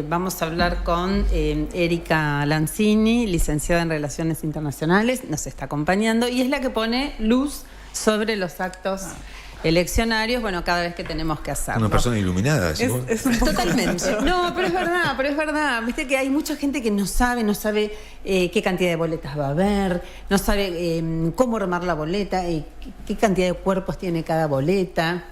Vamos a hablar con Erika Lanzini, licenciada en Relaciones Internacionales, nos está acompañando y es la que pone luz sobre los actos eleccionarios, bueno, cada vez que tenemos que hacerlo. Una persona iluminada. Totalmente. No, pero es verdad. Viste que hay mucha gente que no sabe qué cantidad de boletas va a haber, no sabe cómo armar la boleta, qué cantidad de cuerpos tiene cada boleta.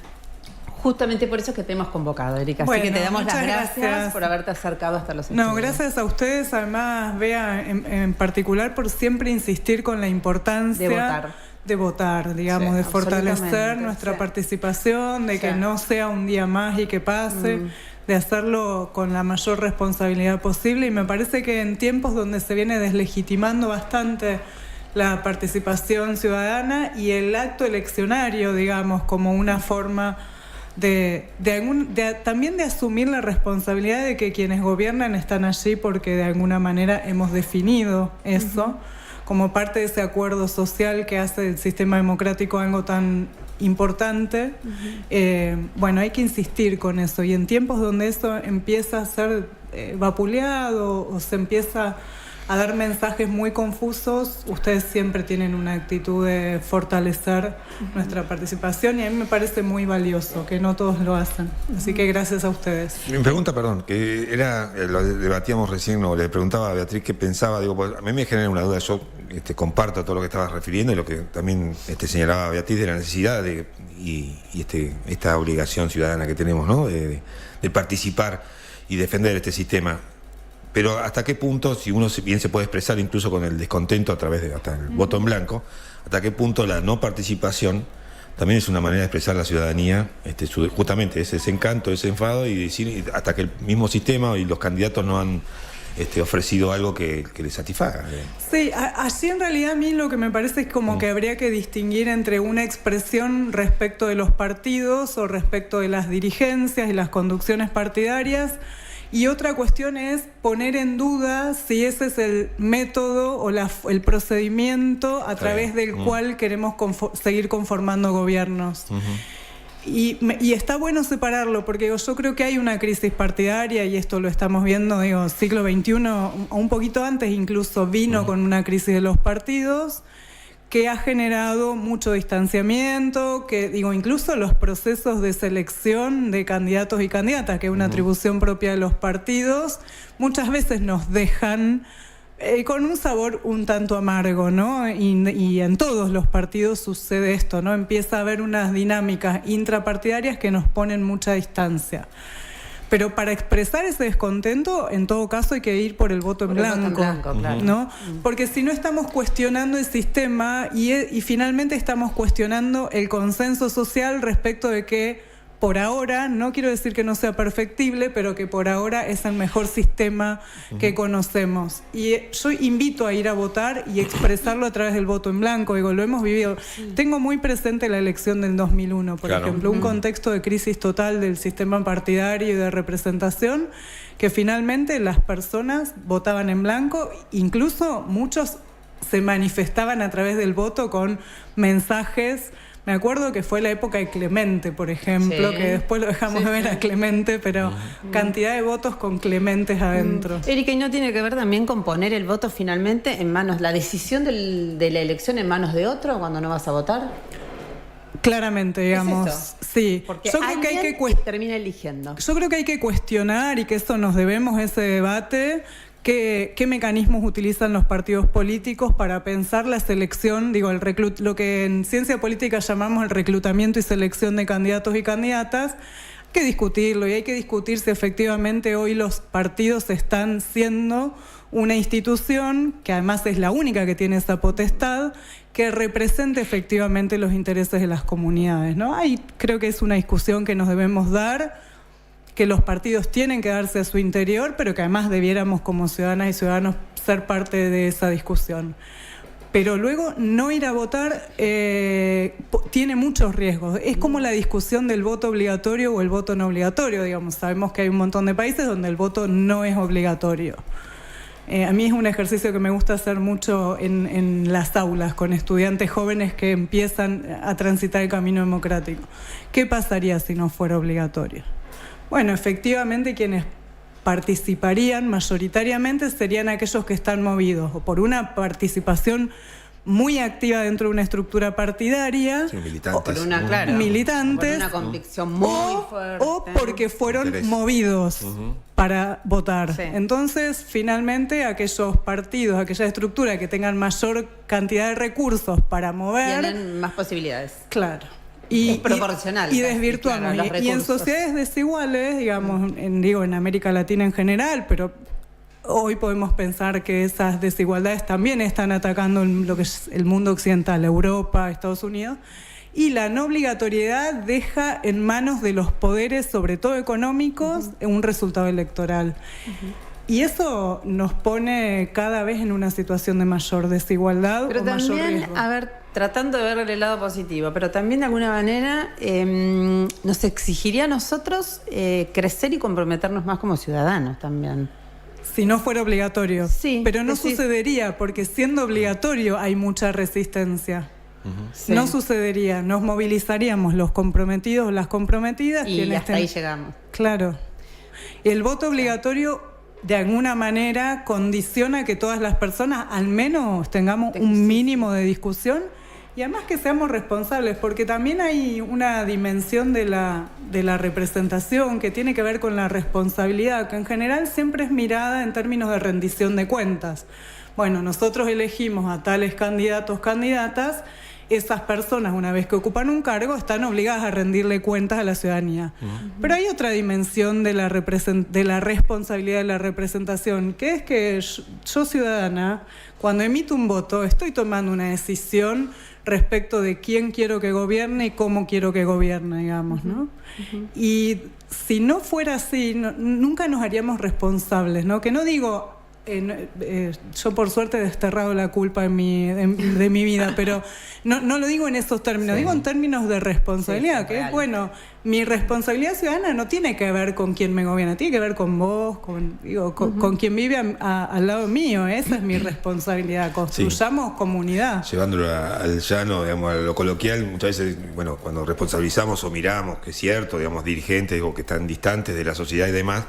Justamente por eso es que te hemos convocado, Erika. Así que te damos las gracias por haberte acercado hasta los estudios. No, gracias a ustedes, además, Bea, en particular, por siempre insistir con la importancia de votar, digamos, de fortalecer nuestra participación, de que no sea un día más y que pase, de hacerlo con la mayor responsabilidad posible. Y me parece que en tiempos donde se viene deslegitimando bastante la participación ciudadana y el acto eleccionario, digamos, como una forma también de asumir la responsabilidad de que quienes gobiernan están allí porque de alguna manera hemos definido eso como parte de ese acuerdo social que hace del sistema democrático algo tan importante. Bueno, hay que insistir con eso, y en tiempos donde eso empieza a ser vapuleado o se empieza a dar mensajes muy confusos, ustedes siempre tienen una actitud de fortalecer nuestra participación, y a mí me parece muy valioso que no todos lo hacen. Así que gracias a ustedes. Mi pregunta, perdón, que era, lo debatíamos recién, o le preguntaba a Beatriz qué pensaba, digo, pues, a mí me genera una duda, yo comparto todo lo que estabas refiriendo y lo que también señalaba Beatriz de la necesidad y esta obligación ciudadana que tenemos, ¿no? de participar y defender este sistema. Pero hasta qué punto, si uno bien se puede expresar incluso con el descontento a través de hasta el voto en blanco, hasta qué punto la no participación también es una manera de expresar a la ciudadanía justamente ese desencanto, ese enfado, y decir hasta que el mismo sistema y los candidatos no han ofrecido algo que les satisfaga. Sí, así en realidad a mí lo que me parece es como que habría que distinguir entre una expresión respecto de los partidos o respecto de las dirigencias y las conducciones partidarias, y otra cuestión es poner en duda si ese es el método o el procedimiento a través del cual queremos seguir conformando gobiernos. Y está bueno separarlo, porque yo creo que hay una crisis partidaria, y esto lo estamos viendo, siglo XXI, o un poquito antes incluso, vino con una crisis de los partidos, que ha generado mucho distanciamiento, que incluso los procesos de selección de candidatos y candidatas, que es una atribución propia de los partidos, muchas veces nos dejan con un sabor un tanto amargo, ¿no? Y en todos los partidos sucede esto, ¿no? Empieza a haber unas dinámicas intrapartidarias que nos ponen mucha distancia. Pero para expresar ese descontento, en todo caso hay que ir por el voto en blanco, claro, ¿no? Porque si no estamos cuestionando el sistema y finalmente estamos cuestionando el consenso social respecto de que por ahora, no quiero decir que no sea perfectible, pero que por ahora es el mejor sistema que conocemos. Y yo invito a ir a votar y expresarlo a través del voto en blanco. Lo hemos vivido. Tengo muy presente la elección del 2001, por ejemplo, un contexto de crisis total del sistema partidario y de representación, que finalmente las personas votaban en blanco, incluso muchos se manifestaban a través del voto con mensajes. Me acuerdo que fue la época de Clemente, por ejemplo, que después lo dejamos de ver a Clemente, pero cantidad de votos con Clementes adentro. Erika, ¿y no tiene que ver también con poner el voto finalmente en manos, la decisión de la elección en manos de otro cuando no vas a votar? Claramente, digamos. ¿Es eso? Sí. Porque yo creo que hay que termina eligiendo. Yo creo que hay que cuestionar, y que eso nos debemos ese debate. ¿Qué mecanismos utilizan los partidos políticos para pensar la selección, lo que en ciencia política llamamos el reclutamiento y selección de candidatos y candidatas? Hay que discutirlo, y hay que discutir si efectivamente hoy los partidos están siendo una institución, que además es la única que tiene esa potestad, que represente efectivamente los intereses de las comunidades, ¿no? Ahí creo que es una discusión que nos debemos dar, que los partidos tienen que darse a su interior, pero que además debiéramos como ciudadanas y ciudadanos ser parte de esa discusión. Pero luego no ir a votar tiene muchos riesgos. Es como la discusión del voto obligatorio o el voto no obligatorio, digamos. Sabemos que hay un montón de países donde el voto no es obligatorio. A mí es un ejercicio que me gusta hacer mucho en las aulas con estudiantes jóvenes que empiezan a transitar el camino democrático. ¿Qué pasaría si no fuera obligatorio? Bueno, efectivamente quienes participarían mayoritariamente serían aquellos que están movidos o por una participación muy activa dentro de una estructura partidaria, Sí, militantes. Por una, claro, militantes, por una convicción muy fuerte. o porque fueron Interés. movidos para votar. Sí. Entonces, finalmente, aquellos partidos, aquella estructura que tengan mayor cantidad de recursos para mover, Tienen más posibilidades. claro. Es proporcional, Y casi, desvirtuamos. claro, los Y en recursos. sociedades desiguales, digamos, en América Latina en general, pero hoy podemos pensar que esas desigualdades también están atacando lo que es el mundo occidental, Europa, Estados Unidos, y la no obligatoriedad deja en manos de los poderes, sobre todo económicos, un resultado electoral. Y eso nos pone cada vez en una situación de mayor desigualdad Pero o mayor también, riesgo. a ver, tratando de ver el lado positivo, pero también de alguna manera nos exigiría a nosotros crecer y comprometernos más como ciudadanos también. Si no fuera obligatorio. Sí, pero no decís- sucedería, porque siendo obligatorio hay mucha resistencia. Sí. No sucedería, nos movilizaríamos los comprometidos, las comprometidas. Y quienes hasta ahí llegamos. Claro. El voto obligatorio, de alguna manera, condiciona que todas las personas al menos tengamos un mínimo de discusión y además que seamos responsables, porque también hay una dimensión de la representación que tiene que ver con la responsabilidad, que en general siempre es mirada en términos de rendición de cuentas. Bueno, nosotros elegimos a tales candidatos, candidatas. Esas personas, una vez que ocupan un cargo, están obligadas a rendirle cuentas a la ciudadanía. Pero hay otra dimensión de la responsabilidad de la representación, que es que yo, ciudadana, cuando emito un voto, estoy tomando una decisión respecto de quién quiero que gobierne y cómo quiero que gobierne, digamos, ¿no? Y si no fuera así, nunca nos haríamos responsables, ¿no? Que no digo... yo por suerte he desterrado la culpa de mi vida, pero no lo digo en esos términos, digo en términos de responsabilidad, Sí, que real. es, bueno, mi responsabilidad ciudadana no tiene que ver con quién me gobierna, tiene que ver con vos, con quien vive al lado mío, esa es mi responsabilidad, construyamos comunidad. Llevándolo al llano, digamos, a lo coloquial, muchas veces, bueno, cuando responsabilizamos o miramos que es cierto, digamos, dirigentes o que están distantes de la sociedad y demás,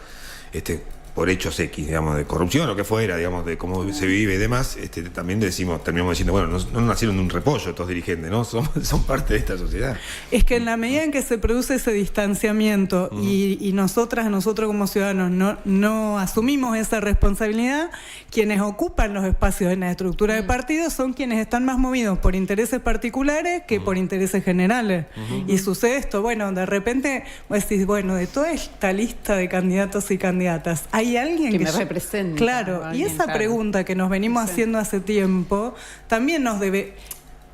por hechos X, digamos, de corrupción o que fuera, digamos, de cómo se vive y demás, también terminamos diciendo, bueno, no nacieron de un repollo estos dirigentes, ¿no? Son parte de esta sociedad. Es que en la medida en que se produce ese distanciamiento y nosotros como ciudadanos no asumimos esa responsabilidad, quienes ocupan los espacios en la estructura de partidos son quienes están más movidos por intereses particulares que por intereses generales. Y sucede esto, bueno, de repente vos decís, bueno, de toda esta lista de candidatos y candidatas, hay alguien Que me represente. Claro, y Alguien, esa claro. pregunta que nos venimos haciendo hace tiempo, también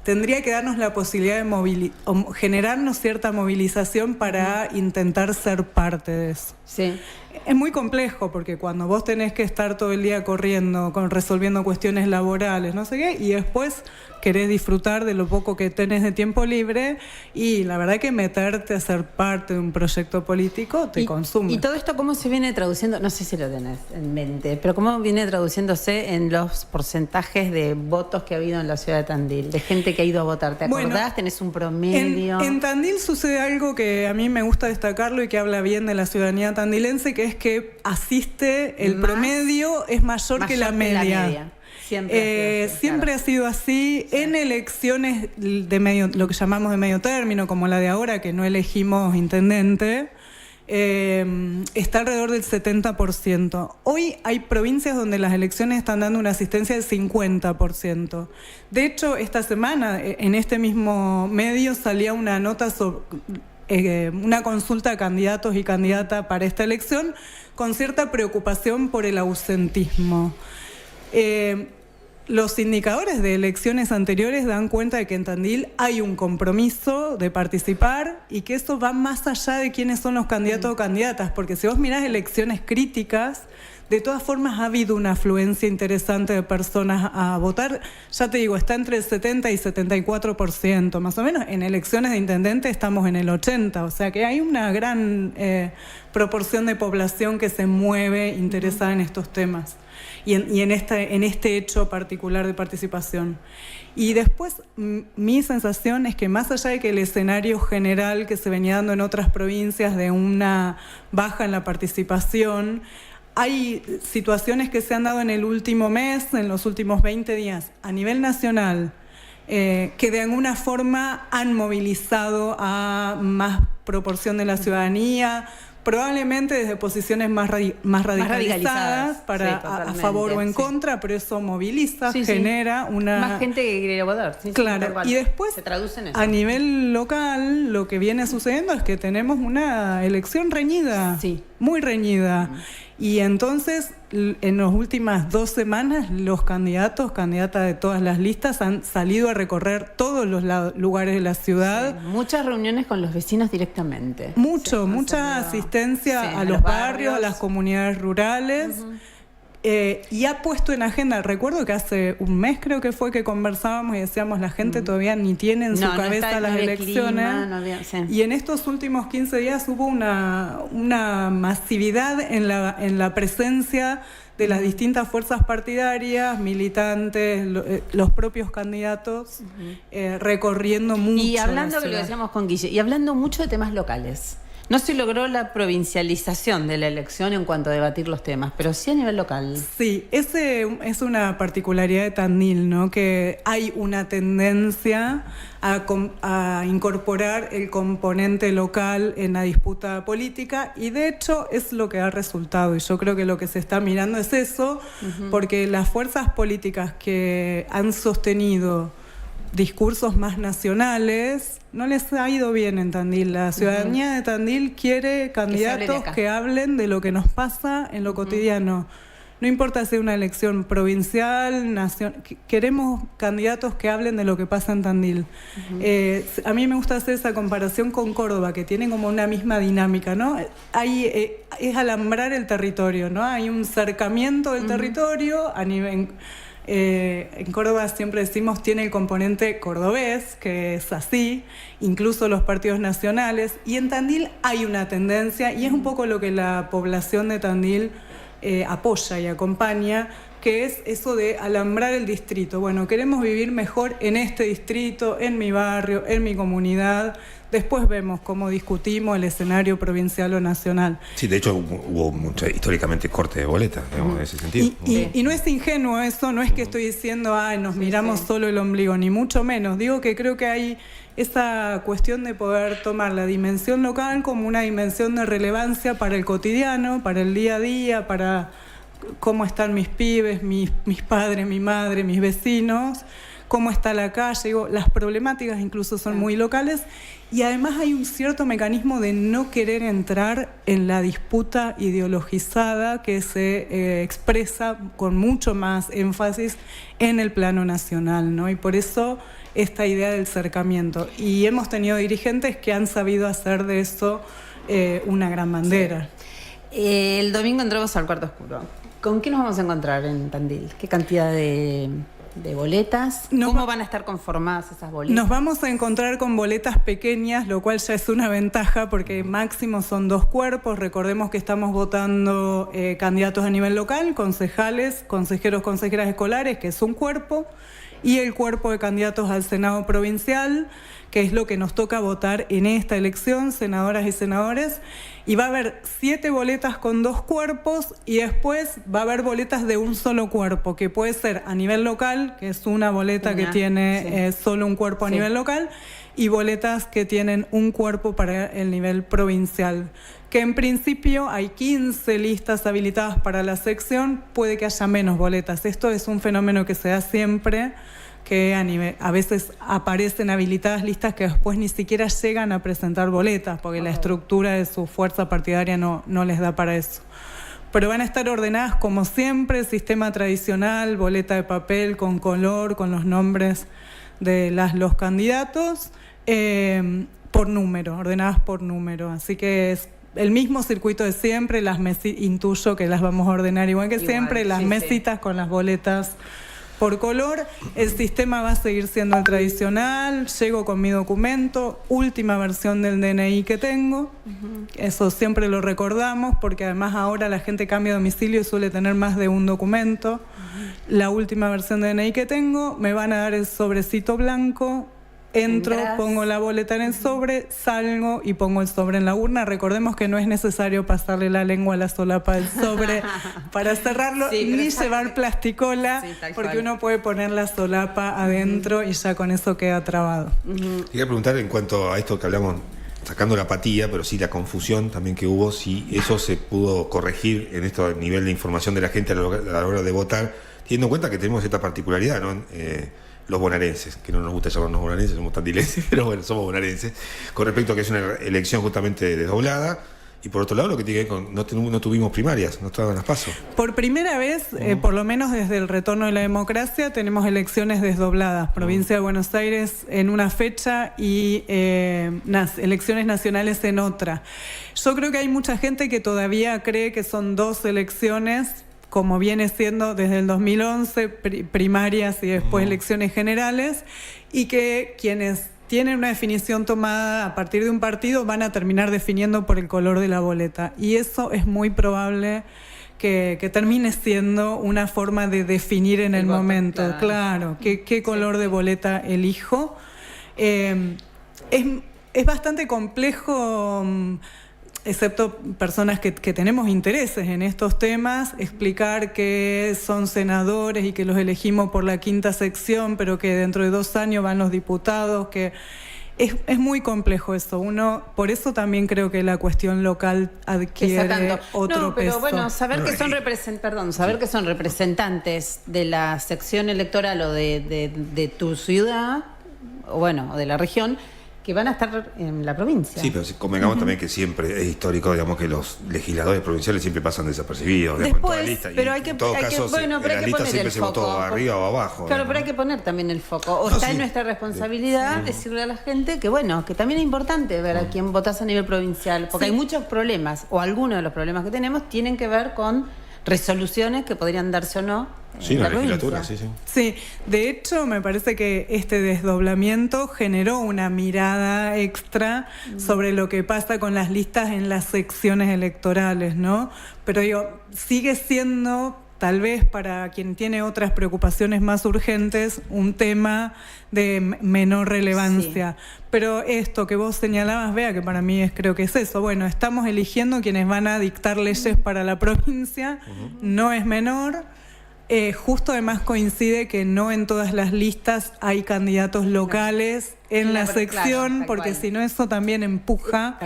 tendría que darnos la posibilidad de generarnos cierta movilización para intentar ser parte de eso. Sí. Es muy complejo porque cuando vos tenés que estar todo el día corriendo, resolviendo cuestiones laborales, no sé qué, y después querés disfrutar de lo poco que tenés de tiempo libre, y la verdad que meterte a ser parte de un proyecto político te consume. ¿Y todo esto cómo se viene traduciendo? No sé si lo tenés en mente, pero cómo viene traduciéndose en los porcentajes de votos que ha habido en la ciudad de Tandil, de gente que ha ido a votar. ¿Te acordás? Bueno, ¿Tenés un promedio? En Tandil sucede algo que a mí me gusta destacarlo y que habla bien de la ciudadanía tandilense, que es que asiste, el promedio es mayor que la media. Siempre ha sido así. Sí. En elecciones de lo que llamamos de medio término, como la de ahora, que no elegimos intendente, está alrededor del 70%. Hoy hay provincias donde las elecciones están dando una asistencia del 50%. De hecho, esta semana, en este mismo medio, salía una nota sobre una consulta a candidatos y candidatas para esta elección con cierta preocupación por el ausentismo. Los indicadores de elecciones anteriores dan cuenta de que en Tandil hay un compromiso de participar y que eso va más allá de quiénes son los candidatos o candidatas, porque si vos mirás elecciones críticas, de todas formas ha habido una afluencia interesante de personas a votar. Ya te digo, está entre el 70 y 74%, más o menos. En elecciones de intendente estamos en el 80%, o sea que hay una gran proporción de población que se mueve interesada en estos temas y en este hecho particular de participación. Y después, mi sensación es que más allá de que el escenario general que se venía dando en otras provincias de una baja en la participación, hay situaciones que se han dado en el último mes, en los últimos 20 días, a nivel nacional, que de alguna forma han movilizado a más proporción de la ciudadanía, probablemente desde posiciones más radicalizadas para sí, a favor o en contra, pero eso moviliza, genera una... Más gente que quiere votar. Claro, y después, se traduce en eso. A nivel local, lo que viene sucediendo es que tenemos una elección reñida, muy reñida. Y entonces, en las últimas 2 semanas, los candidatas de todas las listas han salido a recorrer todos los lugares de la ciudad. Sí, muchas reuniones con los vecinos directamente. Mucha asistencia a los barrios, a las comunidades rurales. Y ha puesto en agenda, recuerdo que hace un mes creo que fue que conversábamos y decíamos, la gente todavía ni tiene en su cabeza las elecciones. Y en estos últimos 15 días hubo una masividad en la presencia de las distintas fuerzas partidarias, militantes, los propios candidatos, recorriendo mucho. Y hablando, que lo decíamos con Guille, y hablando mucho de temas locales. No se logró la provincialización de la elección en cuanto a debatir los temas, pero sí a nivel local. Sí, ese es una particularidad de Tandil, ¿no? Que hay una tendencia a incorporar el componente local en la disputa política, y de hecho es lo que ha resultado, y yo creo que lo que se está mirando es eso, porque las fuerzas políticas que han sostenido discursos más nacionales no les ha ido bien en Tandil. La ciudadanía de Tandil quiere candidatos que hablen de lo que nos pasa en lo cotidiano. No importa si es una elección provincial, nacional, queremos candidatos que hablen de lo que pasa en Tandil. A mí me gusta hacer esa comparación con Córdoba, que tienen como una misma dinámica, ¿no? Es alambrar el territorio, ¿no? Hay un cercamiento del territorio a nivel... en Córdoba siempre decimos tiene el componente cordobés, que es así, incluso los partidos nacionales, y en Tandil hay una tendencia, y es un poco lo que la población de Tandil apoya y acompaña, que es eso de alambrar el distrito. Bueno, queremos vivir mejor en este distrito, en mi barrio, en mi comunidad. Después vemos cómo discutimos el escenario provincial o nacional. Sí, de hecho hubo históricamente corte de boletas, digamos, en ese sentido. Y no es ingenuo eso, no es que estoy diciendo, nos miramos solo el ombligo, ni mucho menos. Digo que creo que hay esa cuestión de poder tomar la dimensión local como una dimensión de relevancia para el cotidiano, para el día a día, para cómo están mis pibes, mis padres, mi madre, mis vecinos, cómo está la calle. Digo, las problemáticas incluso son muy locales, y además hay un cierto mecanismo de no querer entrar en la disputa ideologizada que se expresa con mucho más énfasis en el plano nacional, ¿no? Y por eso esta idea del cercamiento. Y hemos tenido dirigentes que han sabido hacer de eso una gran bandera. El domingo entramos al cuarto oscuro. ¿Con qué nos vamos a encontrar en Tandil? ¿Qué cantidad de boletas? ¿Cómo van a estar conformadas esas boletas? Nos vamos a encontrar con boletas pequeñas, lo cual ya es una ventaja porque máximo son 2 cuerpos. Recordemos que estamos votando candidatos a nivel local, concejales, consejeros, consejeras escolares, que es un cuerpo, y el cuerpo de candidatos al Senado provincial, que es lo que nos toca votar en esta elección, senadoras y senadores. Y va a haber 7 boletas con 2 cuerpos, y después va a haber boletas de un solo cuerpo, que puede ser a nivel local, que es una boleta que tiene solo un cuerpo a nivel local, y boletas que tienen un cuerpo para el nivel provincial. Que en principio hay 15 listas habilitadas para la sección, puede que haya menos boletas. Esto es un fenómeno que se da siempre, que a veces aparecen habilitadas listas que después ni siquiera llegan a presentar boletas, porque la estructura de su fuerza partidaria no les da para eso. Pero van a estar ordenadas como siempre, sistema tradicional, boleta de papel con color, con los nombres de los candidatos, por número, ordenadas por número. Así que es el mismo circuito de siempre, intuyo que las vamos a ordenar igual que siempre, las mesitas con las boletas por color. El sistema va a seguir siendo el tradicional. Llego con mi documento, última versión del DNI que tengo. Eso siempre lo recordamos, porque además ahora la gente cambia de domicilio y suele tener más de un documento. La última versión de DNI que tengo, me van a dar el sobrecito blanco entro, Entras. pongo la boleta en el sobre, salgo y pongo el sobre en la urna. Recordemos que no es necesario pasarle la lengua a la solapa del sobre para cerrarlo, Sí, pero ni exacto. llevar plasticola, Sí, tal porque cual. uno puede poner la solapa adentro y ya con eso queda trabado. Quería preguntar en cuanto a esto que hablamos, sacando la apatía, pero sí la confusión también que hubo, si eso se pudo corregir en esto a nivel de información de la gente a la hora de votar, teniendo en cuenta que tenemos esta particularidad, ¿no? Los bonaerenses, que no nos gusta llamarnos bonaerenses, somos tandilenses, pero bueno, somos bonaerenses, con respecto a que es una elección justamente desdoblada, y por otro lado lo que tiene que ver con, no tuvimos primarias, no estaban las PASO. Por primera vez, por lo menos desde el retorno de la democracia, tenemos elecciones desdobladas. Provincia de Buenos Aires en una fecha y elecciones nacionales en otra. Yo creo que hay mucha gente que todavía cree que son dos elecciones, como viene siendo desde el 2011, primarias y después elecciones generales, y que quienes tienen una definición tomada a partir de un partido van a terminar definiendo por el color de la boleta. Y eso es muy probable que termine siendo una forma de definir en el voto, momento. Claro, qué color de boleta elijo. Es bastante complejo, excepto personas que tenemos intereses en estos temas, explicar que son senadores y que los elegimos por la quinta sección, pero que dentro de 2 años van los diputados, que es muy complejo eso. Por eso también creo que la cuestión local adquiere otro no, pero peso. bueno, saber que son representantes de la sección electoral o de tu ciudad, o bueno, o de la región, que van a estar en la provincia. Sí, pero convengamos también que siempre es histórico, digamos, que los legisladores provinciales siempre pasan desapercibidos, digamos, en toda Después, lista. pero Y hay que, en todo caso, bueno, pero en hay la que lista poner siempre el se votó foco. arriba o abajo. Claro, digamos, pero hay ¿no? que poner también el foco. O No, está sí. en nuestra responsabilidad decirle a la gente que, bueno, que también es importante ver a quién votás a nivel provincial, porque hay muchos problemas, o algunos de los problemas que tenemos tienen que ver con resoluciones que podrían darse o no. Sí, en la provincia. legislatura, sí, sí. Sí, de hecho me parece que este desdoblamiento generó una mirada extra sobre lo que pasa con las listas en las secciones electorales, ¿no? Pero digo, sigue siendo, tal vez para quien tiene otras preocupaciones más urgentes, un tema de menor relevancia. Sí. Pero esto que vos señalabas, Bea, que para mí creo que es eso. Bueno, estamos eligiendo quienes van a dictar leyes para la provincia, no es menor. Justo además coincide que no en todas las listas hay candidatos locales en la sección, claro, porque si no eso también empuja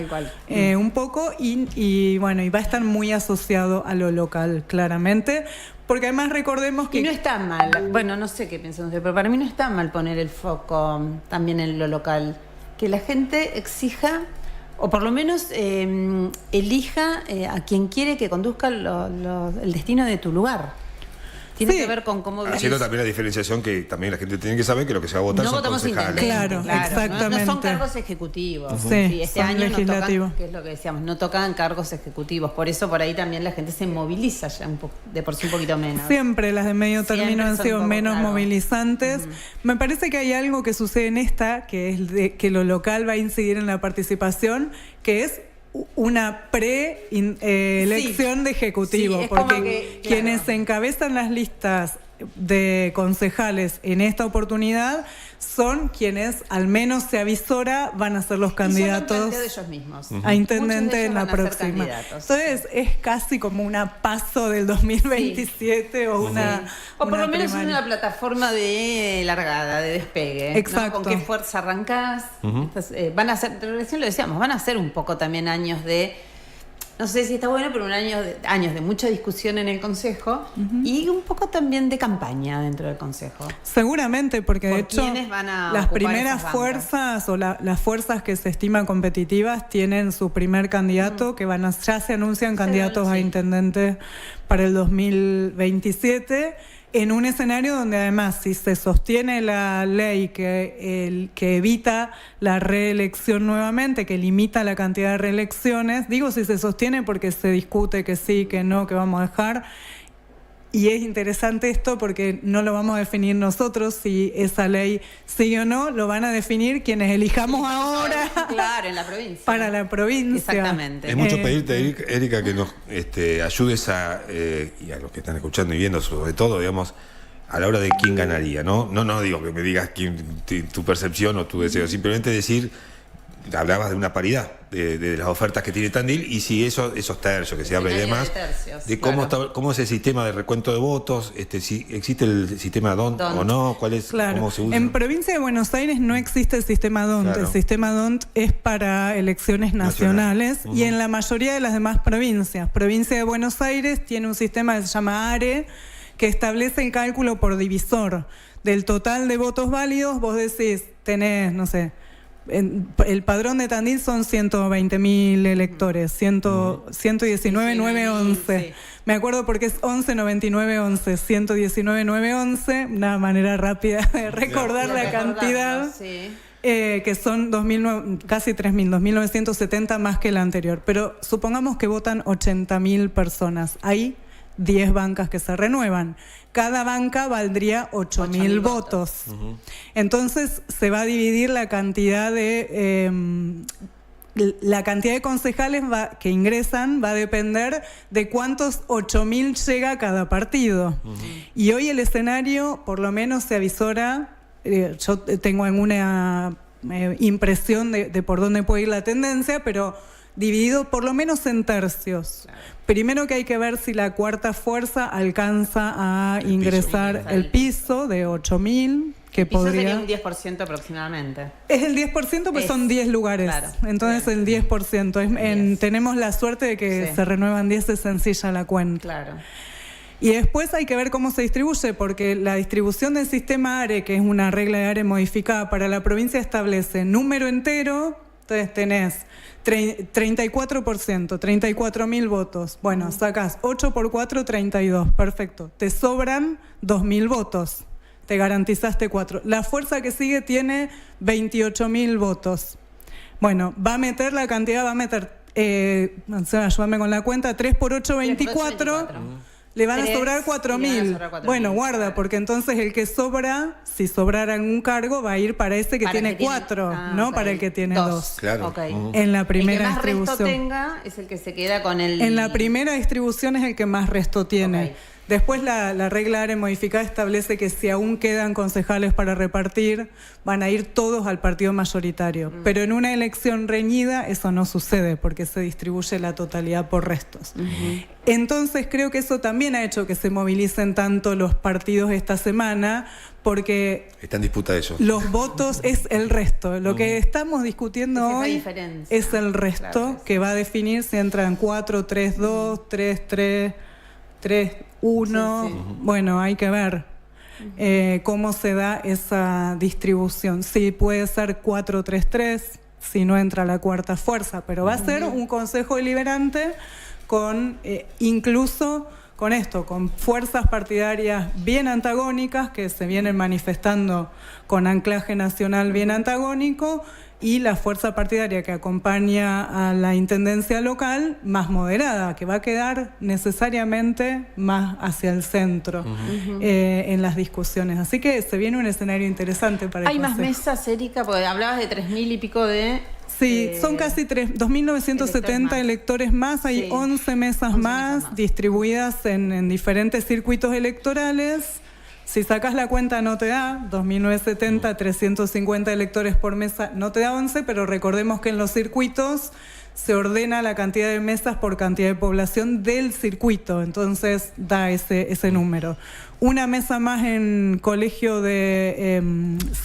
un poco y bueno, y va a estar muy asociado a lo local, claramente, porque además recordemos que... Y no está mal, bueno, no sé qué piensan ustedes, pero para mí no está mal poner el foco también en lo local, que la gente exija o por lo menos elija a quien quiere que conduzca el destino de tu lugar. Tiene que ver con cómo vivís. Haciendo también la diferenciación que también la gente tiene que saber que lo que se va a votar no son concejales. Claro, exactamente. No son cargos ejecutivos. Sí, este son año legislativos. no tocan, que es lo que decíamos, no tocan cargos ejecutivos. Por eso por ahí también la gente se moviliza ya de por sí un poquito menos. Siempre las de medio término han sido menos movilizantes. Me parece que hay algo que sucede en esta, que es de que lo local va a incidir en la participación, que es una pre-elección de ejecutivo, porque quienes encabezan las listas de concejales en esta oportunidad son quienes, al menos se avisora, van a ser los candidatos de ellos mismos. a intendente en la próxima. Entonces es casi como una paso del 2027 o una... O por lo menos una plataforma de largada, de despegue. Exacto. ¿No? ¿Con qué fuerza arrancás? Van a ser, recién lo decíamos, van a ser un poco también años de... No sé si está bueno, pero años de mucha discusión en el Consejo y un poco también de campaña dentro del Consejo. Seguramente, porque de hecho las primeras fuerzas o las fuerzas que se estiman competitivas tienen su primer candidato, que ya se anuncian candidatos a intendentes para el 2027. En un escenario donde además, si se sostiene la ley que evita la reelección nuevamente, que limita la cantidad de reelecciones, digo si se sostiene porque se discute que sí, que no, que vamos a dejar. Y es interesante esto porque no lo vamos a definir nosotros si esa ley sigue o no, lo van a definir quienes elijamos ahora. Claro, en la provincia. Para la provincia. Exactamente. Es mucho pedirte, Erika, que nos ayudes y a los que están escuchando y viendo sobre todo, digamos, a la hora de quién ganaría, ¿no? No digo que me digas tu percepción o tu deseo, simplemente decir, hablabas de una paridad de las ofertas que tiene Tandil y si esos tercios que se habla y demás, de cómo, claro. cómo es el sistema de recuento de votos, si existe el sistema DONT o no, cuál es, cómo se usa. En Provincia de Buenos Aires no existe el sistema DONT. Claro. El sistema DONT es para elecciones nacionales y en la mayoría de las demás provincias. Provincia de Buenos Aires tiene un sistema que se llama ARE, que establece el cálculo por divisor. Del total de votos válidos, vos decís, tenés, no sé, el padrón de Tandil son 120.000 electores, 119.911. Sí. Me acuerdo porque es 11.99.11, 119.911, una manera rápida de recordar la cantidad, sí. que son casi 3.000, 2.970 más que la anterior. Pero supongamos que votan 80.000 personas. Hay 10 bancas que se renuevan. Cada banca valdría 8.000 votos. Entonces se va a dividir la cantidad de concejales que ingresan va a depender de cuántos 8.000 llega a cada partido. Y hoy el escenario por lo menos se avisora, yo tengo alguna impresión de por dónde puede ir la tendencia, pero dividido por lo menos en tercios. Claro. Primero que hay que ver si la cuarta fuerza alcanza a ingresar el piso de 8.000, que el piso podría... sería un 10% aproximadamente. Es el 10%, pues son 10 lugares. Claro. Entonces el 10%. Tenemos la suerte de que se renuevan 10, es sencilla la cuenta. Claro. Y después hay que ver cómo se distribuye, porque la distribución del sistema ARE, que es una regla de ARE modificada para la provincia, establece número entero. Entonces tenés 34%, 34.000 votos. Bueno, sacás 8 por 4, 32. Perfecto. Te sobran 2.000 votos. Te garantizaste 4. La fuerza que sigue tiene 28.000 votos. Bueno, va a meter la cantidad, ayúdame con la cuenta, 3 por 8, 24. Le van a sobrar 4.000. Bueno, guarda, porque entonces el que sobra, si sobrara algún cargo, va a ir para ese que tiene 4, no para el que tiene 2. Claro. Okay. En la primera el que más distribución. resto tenga es el que se queda con el... En la primera distribución es el que más resto tiene. Okay. Después la regla ARE modificada establece que si aún quedan concejales para repartir, van a ir todos al partido mayoritario. Pero en una elección reñida eso no sucede porque se distribuye la totalidad por restos. Entonces creo que eso también ha hecho que se movilicen tanto los partidos esta semana, porque está en disputa eso. Los votos es el resto. Lo que estamos discutiendo hoy es el resto, claro, que va a definir si entran 4, 3, 2, 3, 3, 3, 1. Sí. Bueno, hay que ver cómo se da esa distribución. Sí, puede ser 4, 3, 3, si no entra la cuarta fuerza, pero va a ser un consejo deliberante con incluso con esto, con fuerzas partidarias bien antagónicas que se vienen manifestando con anclaje nacional bien antagónico, y la fuerza partidaria que acompaña a la intendencia local más moderada, que va a quedar necesariamente más hacia el centro en las discusiones. Así que se viene un escenario interesante para el Hay Consejo. más mesas, Erika, porque hablabas de 3.000 y pico de... Sí, son casi 2.970 electores más, hay 11 mesas más distribuidas en diferentes circuitos electorales. Si sacas la cuenta no te da 2.970, 350 electores por mesa, no te da 11, pero recordemos que en los circuitos se ordena la cantidad de mesas por cantidad de población del circuito, entonces da ese número. Una mesa más en colegio de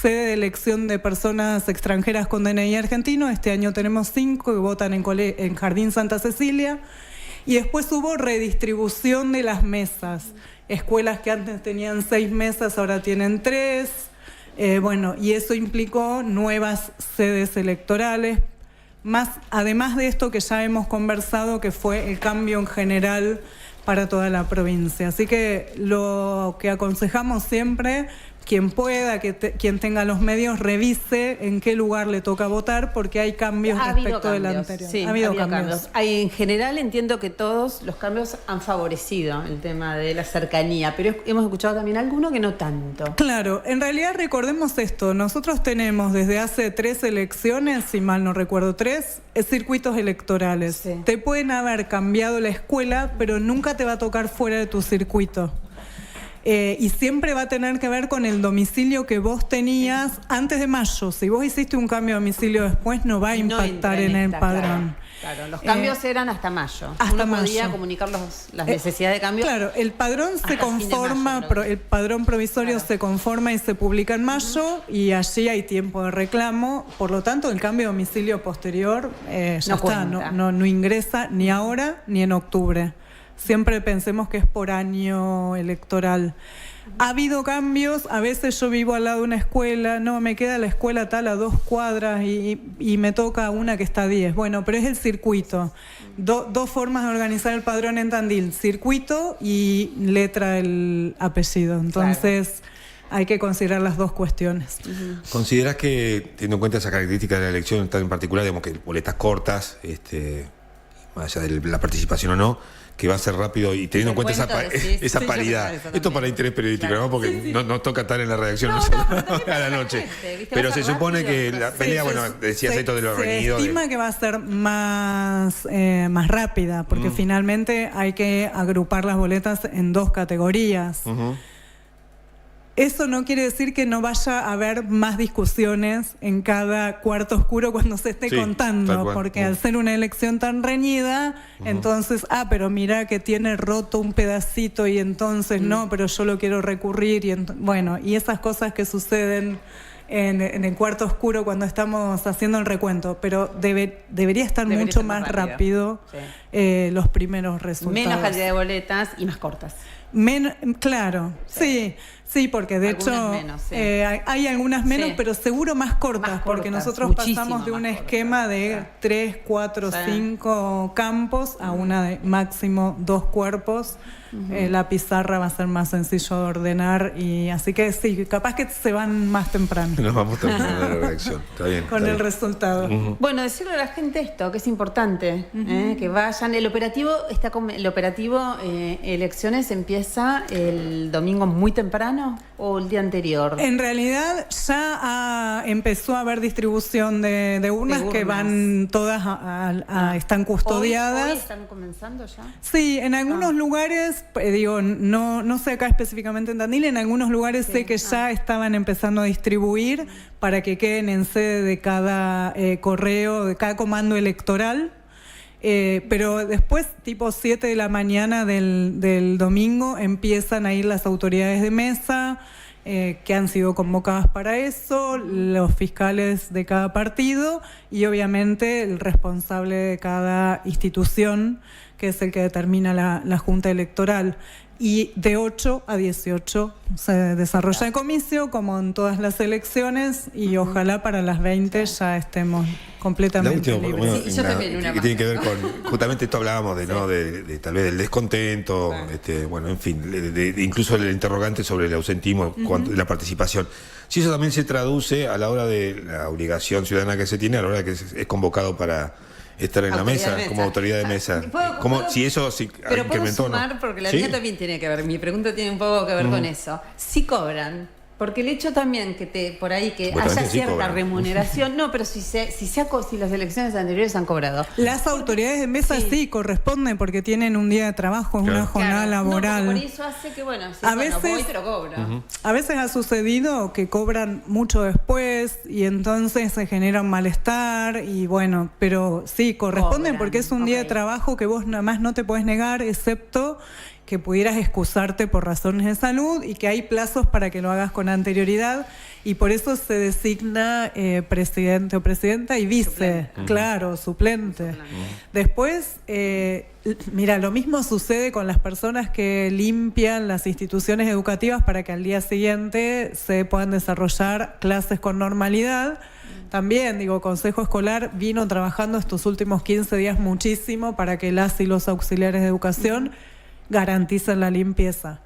sede de elección de personas extranjeras con DNI argentino. Este año tenemos 5 que votan en Jardín Santa Cecilia. Y después hubo redistribución de las mesas. Escuelas que antes tenían 6 mesas ahora tienen 3. Bueno, y eso implicó nuevas sedes electorales. Además de esto que ya hemos conversado, que fue el cambio en general para toda la provincia. Así que lo que aconsejamos siempre, quien pueda, quien tenga los medios, revise en qué lugar le toca votar, porque hay cambios respecto del anterior. Sí, ha habido cambios. En general entiendo que todos los cambios han favorecido el tema de la cercanía, pero hemos escuchado también alguno que no tanto. Claro, en realidad recordemos esto, nosotros tenemos desde hace 3 elecciones, si mal no recuerdo 3, circuitos electorales. Sí. Te pueden haber cambiado la escuela, pero nunca te va a tocar fuera de tu circuito. Y siempre va a tener que ver con el domicilio que vos tenías antes de mayo. Si vos hiciste un cambio de domicilio después, no va a impactar en el padrón. Claro, los cambios eran hasta mayo. Hasta Uno podía mayo. comunicar las necesidades de cambio. Claro, el padrón se hasta fin de conforma, mayo, creo que el padrón provisorio se conforma y se publica en mayo, y allí hay tiempo de reclamo. Por lo tanto, el cambio de domicilio posterior ya No está, cuenta. no ingresa ni ahora ni en octubre. Siempre pensemos que es por año electoral. Ha habido cambios, a veces yo vivo al lado de una escuela, no, me queda la escuela tal a 2 cuadras y me toca una que está a 10. Bueno, pero es el circuito. Dos formas de organizar el padrón en Tandil: circuito y letra del apellido. Entonces hay que considerar las dos cuestiones. ¿Considerás que, teniendo en cuenta esa característica de la elección tan en particular, digamos que boletas cortas, más allá de la participación o no, que va a ser rápido y teniendo en cuenta esa Sí, paridad? yo pensaba eso Esto también. para interés periodístico, Claro. ¿no? Porque nos toca estar en la redacción No, nosotros pero también a la noche. exactamente, ¿viste? Pero Va a se ser supone rápido, que la pelea, bueno, decías esto de lo reñido. Se estima que va a ser más rápida, porque finalmente hay que agrupar las boletas en 2 categorías. Eso no quiere decir que no vaya a haber más discusiones en cada cuarto oscuro cuando se esté Sí, tal contando, cual. porque al ser una elección tan reñida, entonces, pero mira que tiene roto un pedacito y entonces no, pero yo lo quiero recurrir. Bueno, y esas cosas que suceden en el cuarto oscuro cuando estamos haciendo el recuento, pero debería estar Debería mucho ser más más rápido. rápido los primeros resultados. Menos cantidad de boletas y más cortas. Claro, sí, porque de Algunas hecho menos, sí. hay algunas menos, Sí. pero seguro más cortas, Más porque cortas, nosotros muchísimo pasamos de un más cortas, esquema de claro. 3, 4, Sí. 5 campos a una de máximo 2 cuerpos. La pizarra va a ser más sencillo de ordenar, y así que sí, capaz que se van más temprano Nos vamos terminando la redacción. Está bien. con está el bien. resultado. Bueno, decirle a la gente esto, que es importante, que vayan. El operativo elecciones empieza el domingo muy temprano o el día anterior. En realidad ya empezó a haber distribución de urnas, De que urnas. van todas están custodiadas. ¿Hoy están comenzando ya? Sí, en algunos lugares, no sé acá específicamente en Tandil, en algunos lugares sé que ya estaban empezando a distribuir para que queden en sede de cada correo, de cada comando electoral. Pero después, tipo 7 de la mañana del domingo, empiezan a ir las autoridades de mesa que han sido convocadas para eso, los fiscales de cada partido y obviamente el responsable de cada institución, que es el que determina la Junta Electoral. Y de 8 a 18 se desarrolla el comicio, como en todas las elecciones, y ojalá para las 20 ya estemos La completamente última, por lo libres. menos, Sí, yo también, una que más. tiene que ver con, justamente esto hablábamos de, ¿no? de tal vez del descontento, bueno, en fin, de incluso el interrogante sobre el ausentismo, la participación. Si eso también se traduce a la hora de la obligación ciudadana que se tiene, a la hora de que es convocado para estar en la Autoridad mesa, de mesa. como autoridad de mesa. ¿Puedo- Si eso sí Pero puedo incrementó o no. sumar, porque la ¿Sí? mía también tiene que ver, mi pregunta tiene un poco que ver con eso. Sí cobran, porque el hecho también que por ahí que Bueno, haya también sí cierta cobran. remuneración, no, pero si las elecciones anteriores han cobrado. Las autoridades de mesa sí corresponden porque tienen un día de trabajo, es Claro. una jornada Claro, laboral. No, porque por eso hace que, bueno, sí, A bueno, veces- voy, pero cobro. A veces ha sucedido que cobran mucho después y entonces se genera un malestar y bueno, pero sí, corresponden Cobran, porque es un día de ok. trabajo que vos nada más no te podés negar, excepto que pudieras excusarte por razones de salud y que hay plazos para que lo hagas con anterioridad y por eso se designa presidente o presidenta y vice, claro, suplente. Después, mira, lo mismo sucede con las personas que limpian las instituciones educativas para que al día siguiente se puedan desarrollar clases con normalidad. También, Consejo Escolar vino trabajando estos últimos 15 días muchísimo para que las y los auxiliares de educación garanticen la limpieza.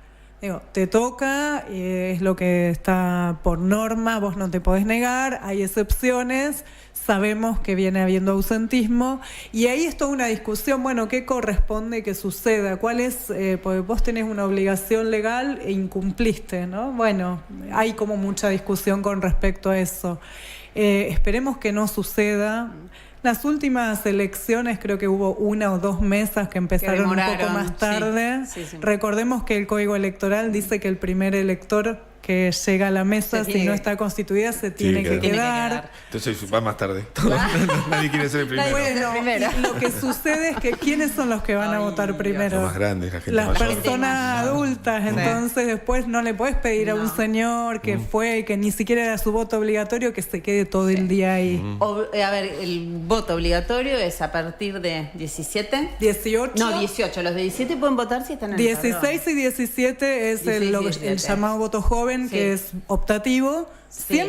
Te toca, es lo que está por norma, vos no te podés negar, hay excepciones, sabemos que viene habiendo ausentismo y ahí es toda una discusión, bueno, ¿qué corresponde que suceda? ¿Cuál es? Porque vos tenés una obligación legal e incumpliste, ¿no? Bueno, hay como mucha discusión con respecto a eso. Esperemos que no suceda. Las últimas elecciones creo que hubo 1 o 2 mesas que empezaron un poco más tarde. Sí, sí. Recordemos que el Código Electoral dice que el primer elector que llega a la mesa, si no está constituida, se tiene que quedar. Entonces va más tarde. Nadie quiere ser el primero. Bueno, y lo que sucede es que ¿quiénes son los que van a votar primero? Los más grandes, la gente las mayor. personas adultas. Entonces después no le puedes pedir a un señor que fue y que ni siquiera era su voto obligatorio que se quede todo el día ahí. A ver, el voto obligatorio es a partir de 17. 18. No, 18. Los de 17 pueden votar si están en el padrón. 16 y 17 es 16 y el 17. llamado voto joven, que es optativo. Sí.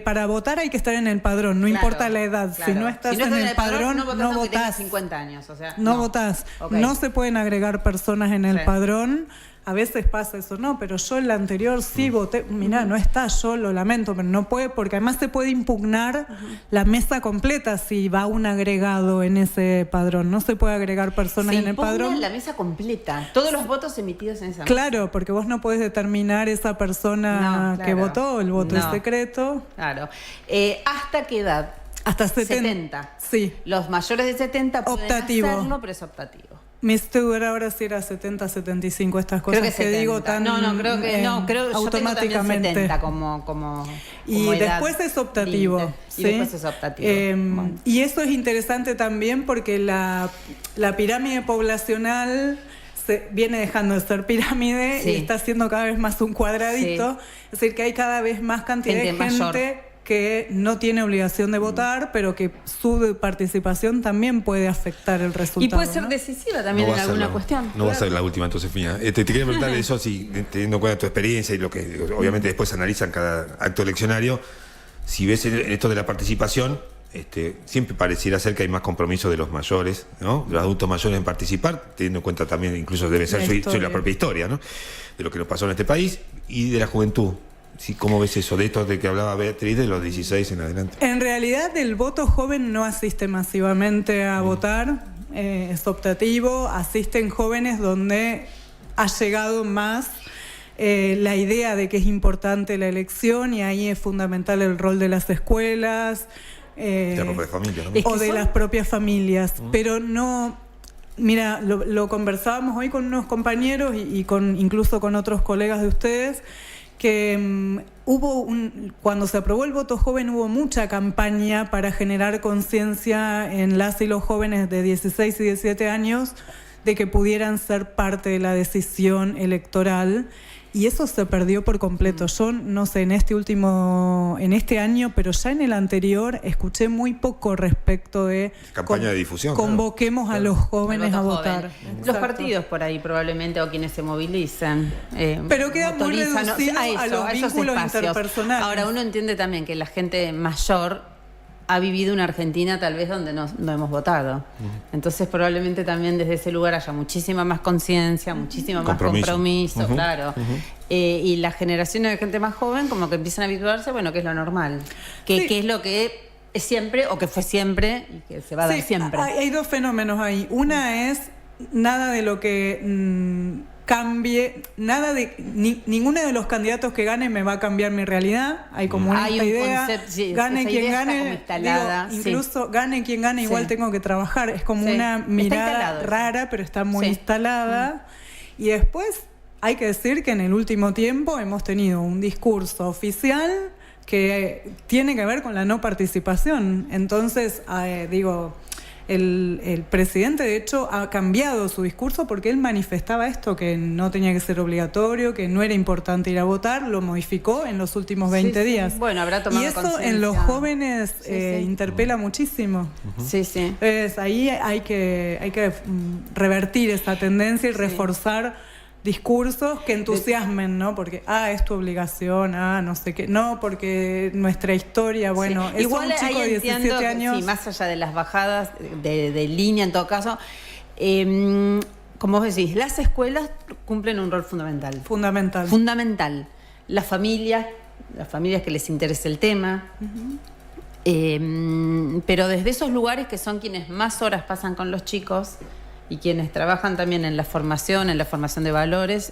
Para votar hay que estar en el padrón, no Claro, importa la edad. claro. Si no estás en el padrón, no aunque tengas votás. 50 años, o sea, No votás. Ok. No se pueden agregar personas en el Sí. padrón. A veces pasa eso, no, pero yo en la anterior sí voté. Mirá, no está, yo lo lamento, pero no puede, porque además se puede impugnar la mesa completa si va un agregado en ese padrón. No se puede agregar personas Se en el impugna padrón. la mesa completa, todos los votos emitidos en esa mesa. Claro, porque vos no podés determinar esa persona No, claro. que votó, el voto es No. secreto. Claro. ¿Hasta qué edad? Hasta 70. 70. Sí. Los mayores de 70 pueden Optativo. hacerlo, pero es optativo. Me estoy dudando ahora si era 70, 75, estas cosas Creo que 70. digo tan creo yo automáticamente. tengo también 70 como Y edad después es optativo. límite. ¿sí? Y después es optativo. Bueno. Y eso es interesante también porque la pirámide poblacional viene dejando de ser pirámide Sí. y está siendo cada vez más un cuadradito. Sí. Es decir, que hay cada vez más cantidad Gente de mayor. gente que no tiene obligación de votar, pero que su participación también puede afectar el resultado. Y puede ser ¿no? decisiva también en alguna cuestión. No va a ser la última, entonces, Fina. Te quería preguntar eso, si teniendo en cuenta tu experiencia y lo que obviamente después analizan cada acto eleccionario, si ves en esto de la participación, siempre pareciera ser que hay más compromiso de los mayores, ¿no? De los adultos mayores en participar, teniendo en cuenta también, incluso debe ser la propia historia, ¿no? De lo que nos pasó en este país y de la juventud. Sí, ¿cómo ves eso? De esto de que hablaba Beatriz, de los 16 en adelante. En realidad el voto joven no asiste masivamente a votar, es optativo, asisten jóvenes donde ha llegado más la idea de que es importante la elección y ahí es fundamental el rol de las escuelas De la propia familia, ¿no? Es que o de son- las propias familias, pero no... Mira, lo conversábamos hoy con unos compañeros y incluso con otros colegas de ustedes, que cuando se aprobó el voto joven hubo mucha campaña para generar conciencia en las y los jóvenes de 16 y 17 años de que pudieran ser parte de la decisión electoral. Y eso se perdió por completo. Yo no sé, en este año, pero ya en el anterior, escuché muy poco respecto de Campaña de difusión, convoquemos a los jóvenes a El voto votar. joven. Los Exacto. partidos por ahí probablemente o quienes se movilizan. Pero queda muy motorizan, reducido a los esos vínculos espacios. interpersonales. Ahora uno entiende también que la gente mayor ha vivido una Argentina tal vez donde no hemos votado. Entonces probablemente también desde ese lugar haya muchísima más conciencia, muchísimo más compromiso, claro. Y las generaciones de gente más joven como que empiezan a habituarse, bueno, que es lo normal. Que es lo que es siempre o que fue siempre y que se va a dar siempre. Hay dos fenómenos ahí. Una es nada de lo que cambie, ninguno de los candidatos que gane me va a cambiar mi realidad. Hay como una idea, concepto, sí, gane esa quien idea está como gane, instalada, incluso gane quien gane, igual tengo que trabajar. Es como una mirada rara, pero está muy instalada. Y después hay que decir que en el último tiempo hemos tenido un discurso oficial que tiene que ver con la no participación. Entonces, el presidente, de hecho, ha cambiado su discurso porque él manifestaba esto, que no tenía que ser obligatorio, que no era importante ir a votar, lo modificó en los últimos 20 días. Bueno, habrá tomado y eso conciencia. en los jóvenes interpela muchísimo. Sí, sí. Entonces, ahí hay que revertir esa tendencia y reforzar discursos que entusiasmen, ¿no? Porque, es tu obligación, no sé qué. No, porque nuestra historia, bueno, es igual un chico de 17 años. Sí, más allá de las bajadas de línea en todo caso, como vos decís, las escuelas cumplen un rol fundamental. Fundamental. Las familias que les interese el tema. Pero desde esos lugares que son quienes más horas pasan con los chicos y quienes trabajan también en la formación de valores,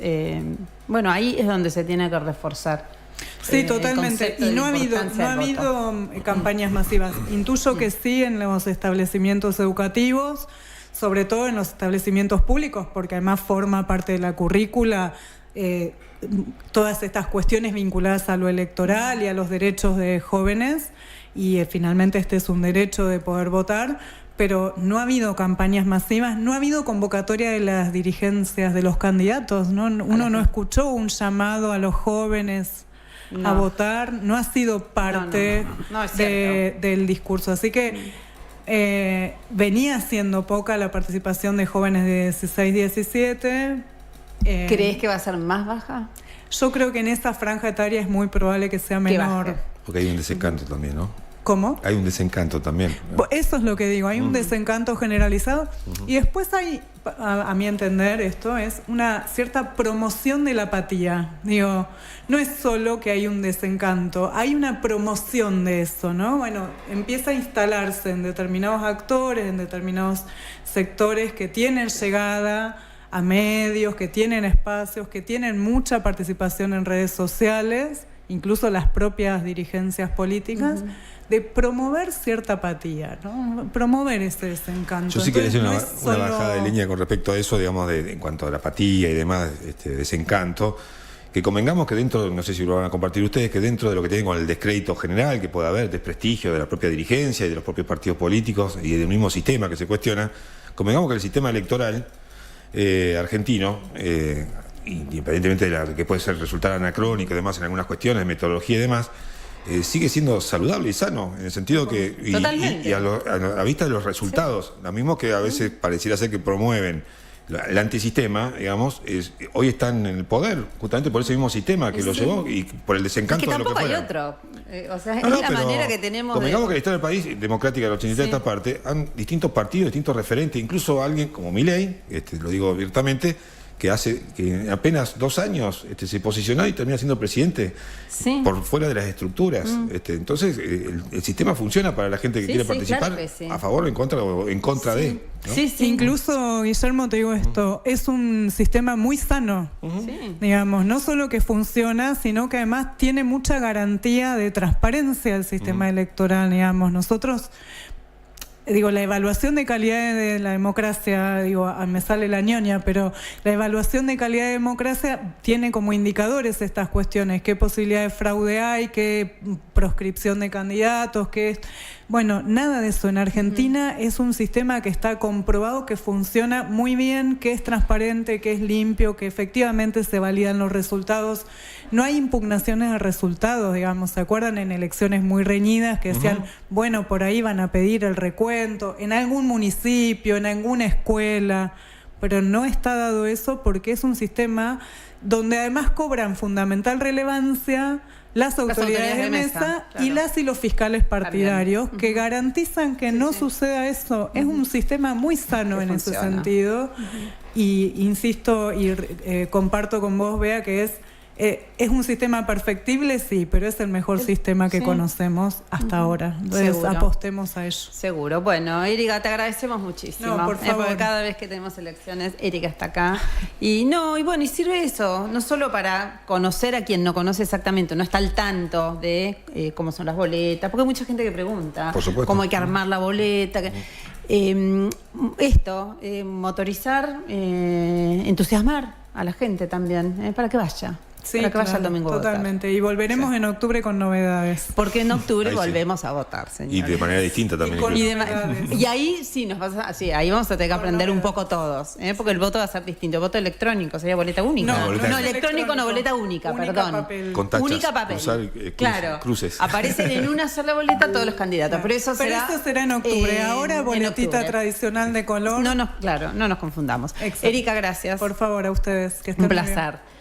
bueno, ahí es donde se tiene que reforzar. Sí, totalmente. concepto Y de no la ha habido, importancia no ha del voto. habido campañas masivas. Intuyo que sí en los establecimientos educativos, sobre todo en los establecimientos públicos, porque además forma parte de la currícula todas estas cuestiones vinculadas a lo electoral y a los derechos de jóvenes, y finalmente este es un derecho de poder votar, pero no ha habido campañas masivas, no ha habido convocatoria de las dirigencias de los candidatos, ¿no? Uno no escuchó un llamado a los jóvenes a votar, no ha sido parte No, es cierto. del discurso. Así que venía siendo poca la participación de jóvenes de 16, 17. ¿Crees que va a ser más baja? Yo creo que en esa franja etaria es muy probable que sea Que menor. baje. Porque hay un desencanto también, ¿no? ¿Cómo? Hay un desencanto también, ¿no? Eso es lo que digo, hay un desencanto generalizado y después hay, a mi entender, esto es una cierta promoción de la apatía. Digo, no es solo que hay un desencanto, hay una promoción de eso, ¿no? Bueno, empieza a instalarse en determinados actores, en determinados sectores que tienen llegada a medios, que tienen espacios, que tienen mucha participación en redes sociales, incluso las propias dirigencias políticas, de promover cierta apatía, ¿no? Promover ese desencanto. Yo sí quería hacer Entonces, no es una solo- bajada de línea con respecto a eso, digamos, en cuanto a la apatía y demás, desencanto, que convengamos que dentro, no sé si lo van a compartir ustedes, que dentro de lo que tiene con el descrédito general que puede haber, desprestigio de la propia dirigencia y de los propios partidos políticos y del mismo sistema que se cuestiona, convengamos que el sistema electoral argentino, independientemente de la que puede ser resultar anacrónico y demás en algunas cuestiones, metodología y demás, sigue siendo saludable y sano, en el sentido que, Totalmente. y a la vista de los resultados, lo mismo que a veces pareciera ser que promueven el antisistema, digamos, hoy están en el poder, justamente por ese mismo sistema que lo llevó y por el Es desencanto que de lo que tampoco hay fuera. otro. O sea, No, no, es la pero manera que tenemos de... convengamos que la historia del país, democrática de los 80 de esta parte, han distintos partidos, distintos referentes, incluso alguien como Milei, lo digo abiertamente, que hace que apenas 2 años se posicionó y termina siendo presidente Sí. por fuera de las estructuras. Entonces, el sistema funciona para la gente que Sí, quiere sí, participar, claro que sí. a favor o en contra de. ¿no? Sí, sí. Incluso, Guillermo, te digo esto, es un sistema muy sano, Sí. digamos, no solo que funciona, sino que además tiene mucha garantía de transparencia del sistema electoral, digamos. Nosotros, digo, la evaluación de calidad de la democracia, digo, me sale la ñoña, pero la evaluación de calidad de democracia tiene como indicadores estas cuestiones, qué posibilidad de fraude hay, qué proscripción de candidatos, qué... Bueno, nada de eso. En Argentina es un sistema que está comprobado que funciona muy bien, que es transparente, que es limpio, que efectivamente se validan los resultados. No hay impugnaciones de resultados, digamos. ¿Se acuerdan en elecciones muy reñidas que decían, bueno, por ahí van a pedir el recuento, en algún municipio, en alguna escuela? Pero no está dado eso porque es un sistema donde además cobran fundamental relevancia las autoridades de mesa claro. y las y los fiscales partidarios que garantizan que no suceda eso. Es un sistema muy sano Que en ese funciona. sentido. Y insisto y comparto con vos, Bea, que es un sistema perfectible, sí, pero es el mejor sistema que sí. conocemos hasta ahora. Entonces Seguro. apostemos a ello. Seguro. Bueno, Erika, te agradecemos muchísimo. No, por favor. Porque cada vez que tenemos elecciones, Erika está acá. Y bueno, y sirve eso, no solo para conocer a quien no conoce exactamente, no está al tanto de cómo son las boletas, porque hay mucha gente que pregunta Por supuesto. cómo hay que armar la boleta. Motorizar, entusiasmar a la gente también, para que vaya. Sí, para que vaya el claro, domingo a votar. totalmente. Y volveremos en octubre con novedades. Porque en octubre Ahí sí. volvemos a votar, Y señor. de manera distinta también. con- incluso. Y ahí sí nos pasa, sí, ahí vamos a tener que aprender un poco todos, porque el voto va a ser distinto. El voto electrónico sería boleta única. No, boleta no única. electrónico, no boleta única, Única perdón. papel. Con tachas, Única papel. usar, claro. cruces. Aparecen en una sola boleta todos los candidatos. Pero eso será en octubre. Ahora en boletita octubre. tradicional de color. Claro, no nos confundamos. Exacto. Erika, gracias. Por favor, a ustedes. Que estén Un muy bien. placer.